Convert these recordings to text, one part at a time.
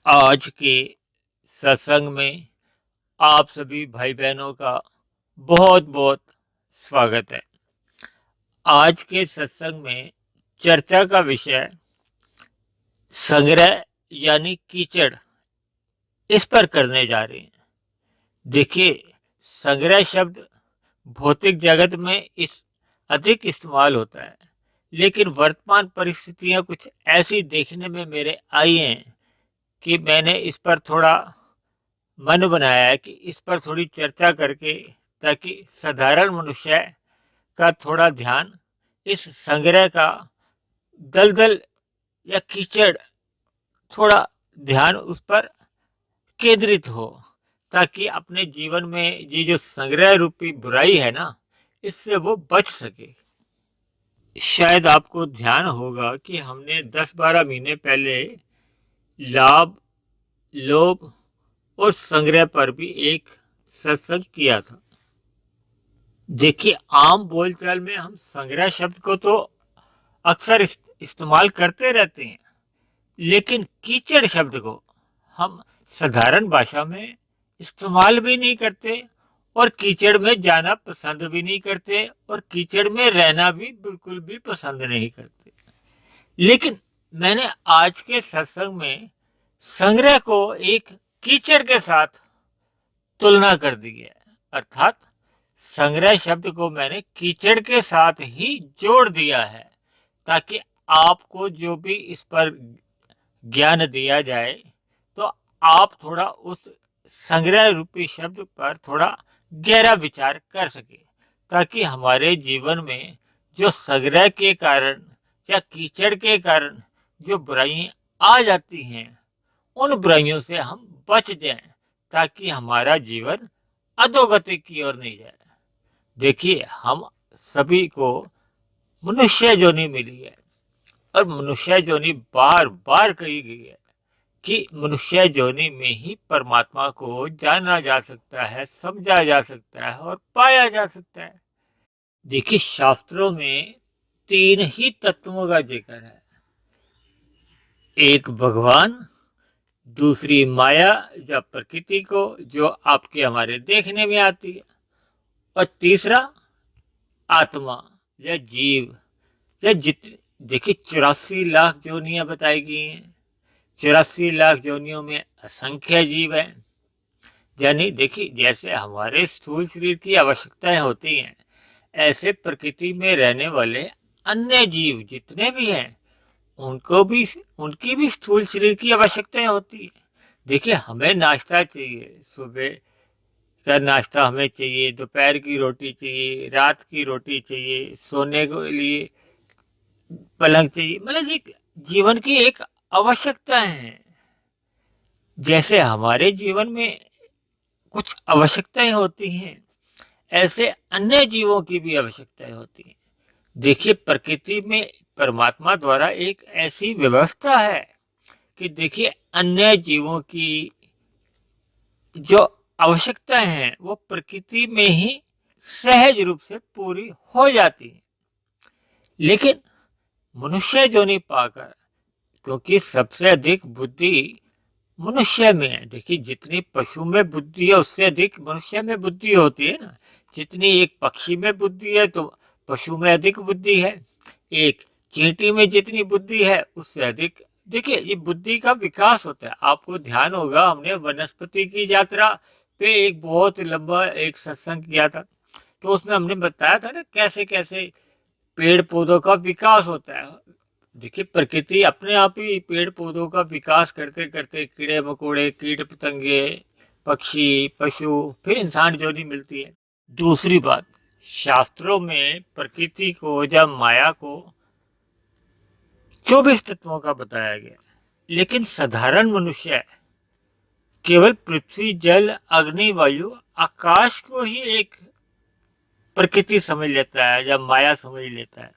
आज के सत्संग में आप सभी भाई बहनों का बहुत बहुत स्वागत है। आज के सत्संग में चर्चा का विषय संग्रह यानी कीचड़ इस पर करने जा रहे हैं। देखिए, संग्रह शब्द भौतिक जगत में इस अधिक इस्तेमाल होता है, लेकिन वर्तमान परिस्थितियां कुछ ऐसी देखने में मेरे आई हैं कि मैंने इस पर थोड़ा मन बनाया है कि इस पर थोड़ी चर्चा करके, ताकि साधारण मनुष्य का थोड़ा ध्यान इस संग्रह का दलदल या कीचड़ थोड़ा ध्यान उस पर केंद्रित हो, ताकि अपने जीवन में ये जो संग्रह रूपी बुराई है ना, इससे वो बच सके। शायद आपको ध्यान होगा कि हमने 10-12 महीने पहले लाभ, लोभ और संग्रह पर भी एक सत्संग किया था। देखिए, आम बोलचाल में हम संग्रह शब्द को तो अक्सर इस्तेमाल करते रहते हैं, लेकिन कीचड़ शब्द को हम साधारण भाषा में इस्तेमाल भी नहीं करते और कीचड़ में जाना पसंद भी नहीं करते और कीचड़ में रहना भी बिल्कुल भी पसंद नहीं करते। लेकिन मैंने आज के सत्संग में संग्रह को एक कीचड़ के साथ तुलना कर दी है, अर्थात संग्रह शब्द को मैंने कीचड़ के साथ ही जोड़ दिया है, ताकि आपको जो भी इस पर ज्ञान दिया जाए तो आप थोड़ा उस संग्रह रूपी शब्द पर थोड़ा गहरा विचार कर सके, ताकि हमारे जीवन में जो संग्रह के कारण या कीचड़ के कारण जो बुराइयां आ जाती हैं, उन बुराइयों से हम बच जाएं, ताकि हमारा जीवन अधोगति की ओर नहीं जाए। देखिए, हम सभी को मनुष्य जोनी मिली है और मनुष्य जोनी बार बार कही गई है कि मनुष्य जोनी में ही परमात्मा को जाना जा सकता है, समझा जा सकता है और पाया जा सकता है। देखिए, शास्त्रों में 3 ही तत्वों का जिक्र है। एक भगवान, दूसरी माया या प्रकृति को जो आपके हमारे देखने में आती है, और तीसरा आत्मा या जीव या देखिए, 84 लाख जोनियां बताई गई हैं। 84 लाख जोनियों में असंख्य जीव हैं। यानी देखिए, जैसे हमारे स्थूल शरीर की आवश्यकताएं होती हैं, ऐसे प्रकृति में रहने वाले अन्य जीव जितने भी हैं, उनको भी उनकी भी स्थूल शरीर की आवश्यकताएं होती है। देखिए, हमें नाश्ता चाहिए, सुबह का नाश्ता हमें चाहिए, दोपहर की रोटी चाहिए, रात की रोटी चाहिए, सोने के लिए पलंग चाहिए। मतलब ये जीवन की एक आवश्यकता है। जैसे हमारे जीवन में कुछ आवश्यकताएं होती हैं, ऐसे अन्य जीवों की भी आवश्यकताएं होती हैं। देखिए, प्रकृति में परमात्मा द्वारा एक ऐसी व्यवस्था है कि देखिए, अन्य जीवों की जो आवश्यकताएं हैं वो प्रकृति में ही सहज रूप से पूरी हो जाती है। लेकिन मनुष्य जोनि पाकर, क्योंकि सबसे अधिक बुद्धि मनुष्य में है। देखिए, जितनी पशु में बुद्धि है उससे अधिक मनुष्य में बुद्धि होती है ना। जितनी एक पक्षी में बुद्धि है तो पशु में अधिक बुद्धि है। एक चींटी में जितनी बुद्धि है उससे अधिक। देखिए, ये बुद्धि का विकास होता है। आपको ध्यान होगा, हमने वनस्पति की यात्रा पे एक बहुत लंबा एक सत्संग किया था, तो उसमें हमने बताया था ना कैसे कैसे पेड़ पौधों का विकास होता है। देखिए, प्रकृति अपने आप ही पेड़ पौधों का विकास करते करते कीड़े मकोड़े, कीट पतंगे, पक्षी, पशु, फिर इंसान जोनी मिलती है। दूसरी बात, शास्त्रों में प्रकृति को या माया को 24 तत्वों का बताया गया, लेकिन साधारण मनुष्य केवल पृथ्वी, जल, अग्नि, वायु, आकाश को ही एक प्रकृति समझ लेता है या माया समझ लेता है।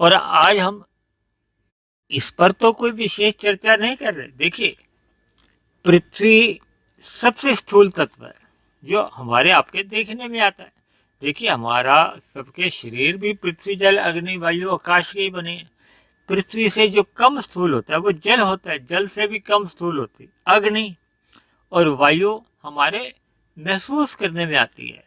और आज हम इस पर तो कोई विशेष चर्चा नहीं कर रहे। देखिए, पृथ्वी सबसे स्थूल तत्व है जो हमारे आपके देखने में आता है। देखिए, हमारा सबके शरीर भी पृथ्वी, जल, अग्नि, वायु, आकाश के ही बने हैं। पृथ्वी से जो कम स्थूल होता है वो जल होता है, जल से भी कम स्थूल होती है अग्नि, और वायु हमारे महसूस करने में आती है,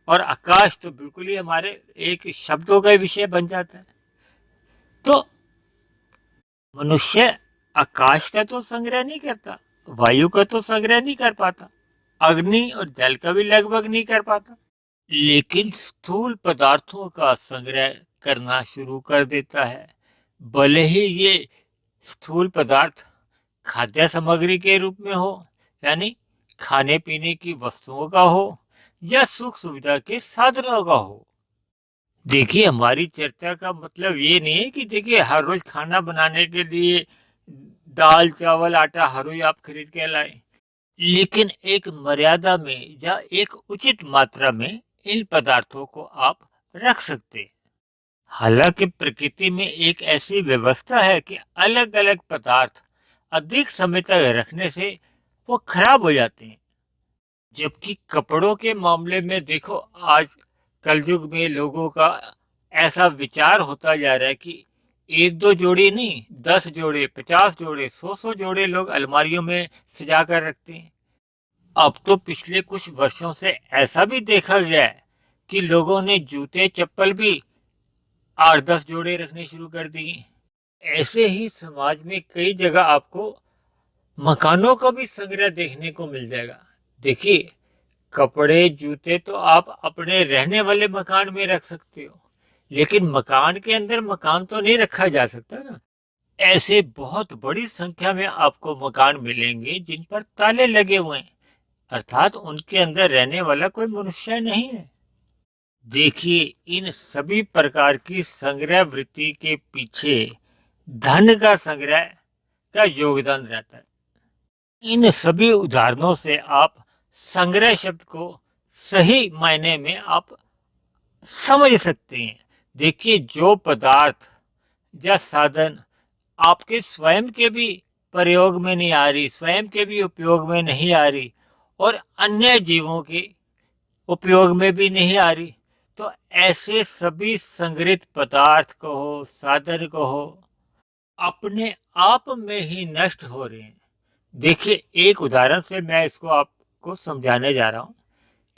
और आकाश तो बिल्कुल ही हमारे एक शब्दों का विषय बन जाता है। तो मनुष्य आकाश का तो संग्रह नहीं करता, वायु का तो संग्रह नहीं कर पाता, अग्नि और जल का भी लगभग नहीं कर पाता, लेकिन स्थूल पदार्थों का संग्रह करना शुरू कर देता है। भले ही ये स्थूल पदार्थ खाद्य सामग्री के रूप में हो, यानी खाने पीने की वस्तुओं का हो, या सुख सुविधा के साधनों का हो। देखिए, हमारी चर्चा का मतलब ये नहीं है कि देखिए हर रोज खाना बनाने के लिए दाल चावल आटा हर रोज आप खरीद के लाएं, लेकिन एक मर्यादा में या एक उचित मात्रा में इन पदार्थों को आप रख सकते हैं। हालांकि प्रकृति में एक ऐसी व्यवस्था है कि अलग अलग पदार्थ अधिक समय तक रखने से वो खराब हो जाते हैं। जबकि कपड़ों के मामले में देखो, आज कलयुग में लोगों का ऐसा विचार होता जा रहा है कि एक दो जोड़ी नहीं, 10 जोड़े, 50 जोड़े, 100 जोड़े लोग अलमारियों में सजा कर रखते हैं। अब तो पिछले कुछ वर्षों से ऐसा भी देखा गया है कि लोगों ने जूते चप्पल भी 8-10 जोड़े रखने शुरू कर दिए। ऐसे ही समाज में कई जगह आपको मकानों का भी संग्रह देखने को मिल जाएगा। देखिए, कपड़े जूते तो आप अपने रहने वाले मकान में रख सकते हो, लेकिन मकान के अंदर मकान तो नहीं रखा जा सकता ना। ऐसे बहुत बड़ी संख्या में आपको मकान मिलेंगे जिन पर ताले लगे हुए हैं, अर्थात उनके अंदर रहने वाला कोई मनुष्य नहीं है। देखिए, इन सभी प्रकार की संग्रह वृत्ति के पीछे धन का संग्रह का योगदान रहता है। इन सभी उदाहरणों से आप संग्रह शब्द को सही मायने में आप समझ सकते हैं। देखिए, जो पदार्थ या साधन आपके स्वयं के भी प्रयोग में नहीं आ रही, स्वयं के भी उपयोग में नहीं आ रही, और अन्य जीवों के उपयोग में भी नहीं आ रही, तो ऐसे सभी संग्रहित पदार्थ कहो, साधन कहो, अपने आप में ही नष्ट हो रहे हैं। देखिए, एक उदाहरण से मैं इसको आपको समझाने जा रहा हूँ।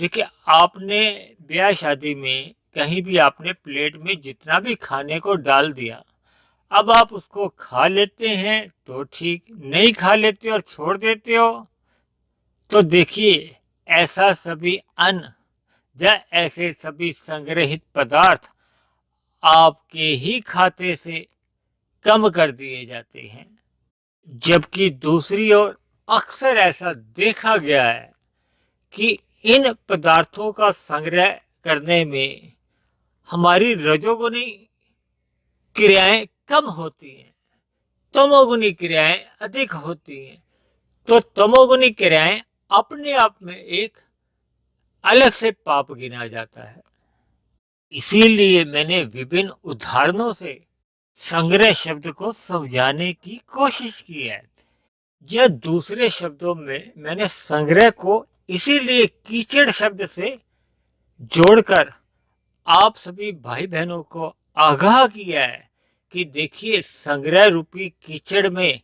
देखिए, आपने ब्याह शादी में कहीं भी आपने प्लेट में जितना भी खाने को डाल दिया, अब आप उसको खा लेते हैं तो ठीक, नहीं खा लेते और छोड़ देते हो तो देखिए, ऐसा सभी अन्न या ऐसे सभी संग्रहित पदार्थ आपके ही खाते से कम कर दिए जाते हैं। जबकि दूसरी ओर अक्सर ऐसा देखा गया है कि इन पदार्थों का संग्रह करने में हमारी रजोगुनी क्रियाएं कम होती हैं, तमोगुनी क्रियाएं अधिक होती हैं। तो तमोगुनी क्रियाएं अपने आप में एक अलग से पाप गिना जाता है। इसीलिए मैंने विभिन्न उदाहरणों से संग्रह शब्द को समझाने की कोशिश की है। यह दूसरे शब्दों में मैंने संग्रह को इसीलिए कीचड़ शब्द से जोड़कर आप सभी भाई बहनों को आगाह किया है कि देखिए, संग्रह रूपी कीचड़ में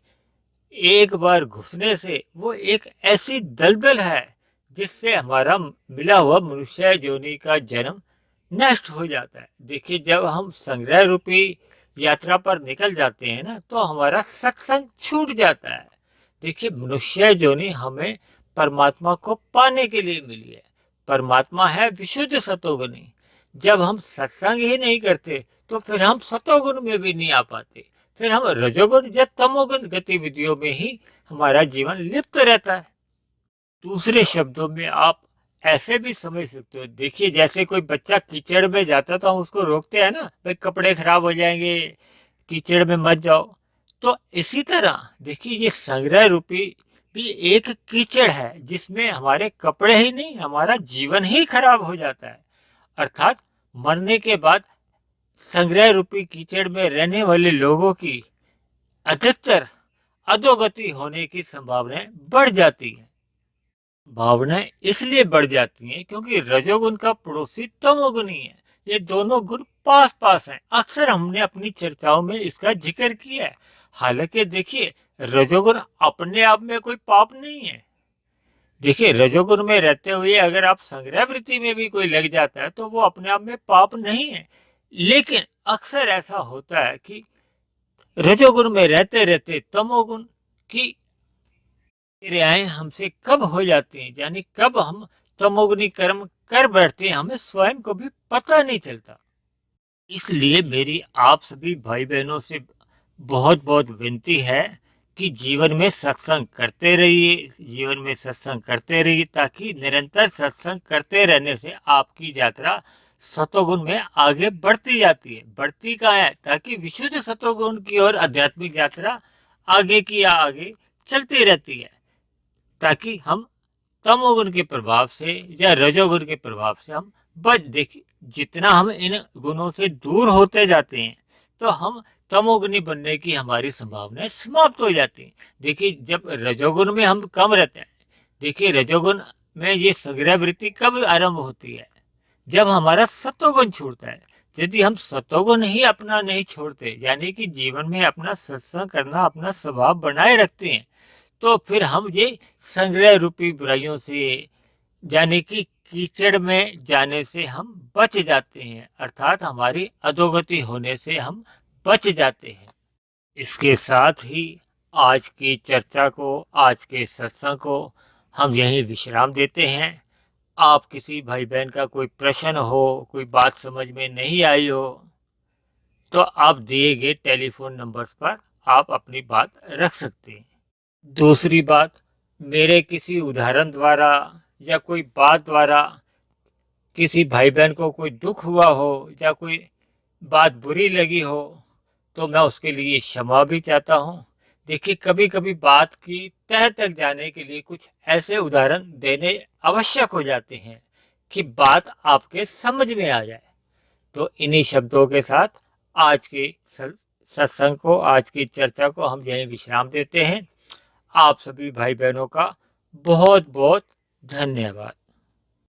एक बार घुसने से वो एक ऐसी दलदल है जिससे हमारा मिला हुआ मनुष्य योनि का जन्म नष्ट हो जाता है। देखिए, जब हम संग्रह रूपी यात्रा पर निकल जाते हैं ना, तो हमारा सत्संग छूट जाता है। देखिए, मनुष्य योनि हमें परमात्मा को पाने के लिए मिली है। परमात्मा है विशुद्ध सतोगुणी। जब हम सत्संग ही नहीं करते तो फिर हम सतोगुण में भी नहीं आ पाते, फिर हम रजोगुण या तमोगुण गतिविधियों में ही हमारा जीवन लिप्त रहता है। दूसरे शब्दों में आप ऐसे भी समझ सकते हो। देखिए, जैसे कोई बच्चा कीचड़ में जाता तो हम उसको रोकते हैं ना, भाई कपड़े खराब हो जाएंगे, कीचड़ में मत जाओ। तो इसी तरह देखिए, ये संग्रह रूपी भी एक कीचड़ है जिसमें हमारे कपड़े ही नहीं, हमारा जीवन ही खराब हो जाता है। अर्थात मरने के बाद संग्रह रूपी कीचड़ में रहने वाले लोगों की अधिकतर अधोगति होने की संभावनाएं बढ़ जाती है। भावनाएं इसलिए बढ़ जाती हैं क्योंकि रजोगुण का पड़ोसी तमोगुणी है, ये दोनों गुण पास पास हैं। अक्सर हमने अपनी चर्चाओं में इसका जिक्र किया है। हालांकि देखिए, रजोगुण अपने आप में कोई पाप नहीं है। देखिए, रजोगुण में रहते हुए अगर आप संग्रह वृत्ति में भी कोई लग जाता है तो वो अपने आप में पाप नहीं है। लेकिन अक्सर ऐसा होता है कि रजोगुण में रहते रहते तमोगुण की क्रियाएं हमसे कब हो जाती हैं, यानी कब हम तमोगुणी कर्म कर बैठते हैं, हमें स्वयं को भी पता नहीं चलता। इसलिए मेरी आप सभी भाई बहनों से बहुत बहुत विनती है कि जीवन में सत्संग करते रहिए, जीवन में सत्संग करते रहिए, ताकि निरंतर सत्संग करते रहने से आपकी यात्रा सतोगुण में आगे बढ़ती जाती है। बढ़ती कहाँ है, ताकि विशुद्ध सतोगुण की ओर आध्यात्मिक यात्रा आगे की आगे चलती रहती है, ताकि हम तमोगुण के प्रभाव से या रजोगुण के प्रभाव से हम बच। देखिए, जितना हम इन गुणों से दूर होते जाते हैं तो हम तमोगुणी बनने की हमारी संभावनाएं समाप्त हो जाती हैं। देखिए, जब रजोगुण में हम कम रहते हैं, देखिए रजोगुण में ये संग्रह वृत्ति कब आरंभ होती है, जब हमारा सत्वगुण छूटता है। यदि हम सत्वगुण ही अपना नहीं छोड़ते, यानी कि जीवन में अपना सत्संग करना अपना स्वभाव बनाए रखते हैं, तो फिर हम ये संग्रह रूपी बुराइयों से, यानी कि कीचड़ में जाने से हम बच जाते हैं, अर्थात हमारी अधोगति होने से हम बच जाते हैं। इसके साथ ही आज की चर्चा को, आज के सत्संग को हम यहीं विश्राम देते हैं। आप किसी भाई बहन का कोई प्रश्न हो, कोई बात समझ में नहीं आई हो, तो आप दिए गए टेलीफोन नंबर्स पर आप अपनी बात रख सकते हैं। दूसरी बात, मेरे किसी उदाहरण द्वारा या कोई बात द्वारा किसी भाई बहन को कोई दुख हुआ हो या कोई बात बुरी लगी हो तो मैं उसके लिए क्षमा भी चाहता हूँ। देखिए, कभी कभी बात की तह तक जाने के लिए कुछ ऐसे उदाहरण देने आवश्यक हो जाते हैं कि बात आपके समझ में आ जाए। तो इन्हीं शब्दों के साथ आज के सत्संग को, आज की चर्चा को हम यहीं विश्राम देते हैं। आप सभी भाई बहनों का बहुत बहुत धन्यवाद।